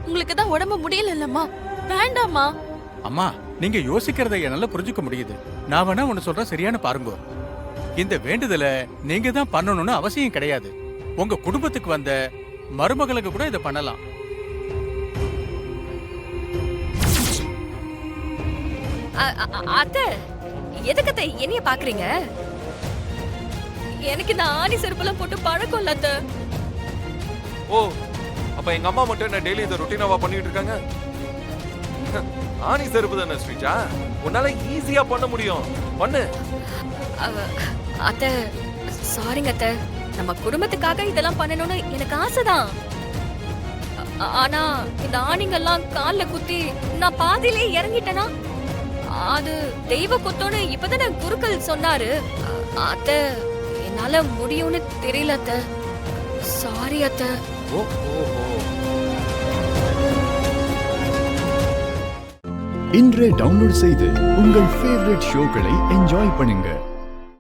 உங்களுக்கு தான் உடம்பு முடியலல்லம்மா. வேண்டாம்மா. அம்மா, நீங்க யோசிக்கிறத என்னால புரிஞ்சுக்க முடியுது. நான் வேணா ஒன்னு சொல்றேன், சரியான பாருங்க. இந்த வேண்டுதல நீங்க தான் பண்ணணும்னு அவசியம் கிடையாது. உங்க குடும்பத்துக்கு வந்த மருமகளுக்கு கூட இதை பண்ணலாம். அத்தை, எதுக்கு அத்தை என்னைய பாக்குறீங்க? எனக்கு இந்த ஆணி செருப்புலாம் போட்டு பழக்கம் இல்ல அத்தை. ஓ, அப்ப எங்க அம்மா மட்டும் என்ன டெய்லி இதை ருட்டீனாவா பண்ணிட்டு இருக்காங்க? ஆணி செருப்பு தானே ஸ்ரீஜா, உன்னால ஈஸியா பண்ண முடியும், பண்ணு. அத்தை, சாரிங்க அத்தை. நம்ம குடும்பத்துக்காக இதெல்லாம் பண்ணணும்னு எனக்கு ஆசைதான். ஆனா இந்த ஆணிங்கெல்லாம் கால்ல குத்தி நான் பாதியிலே இறங்கிட்டேனா அது தெய்வ குத்தோன்னு இப்பதானே குருக்கள் சொன்னாரு. அத்தை, என்னால முடியும்னு தெரியல அத்தை. சாரி அத்தை. இன்றே டவுன்லோட் செய்து உங்கள் ஃபேவரட் ஷோக்களை என்ஜாய் பண்ணுங்க.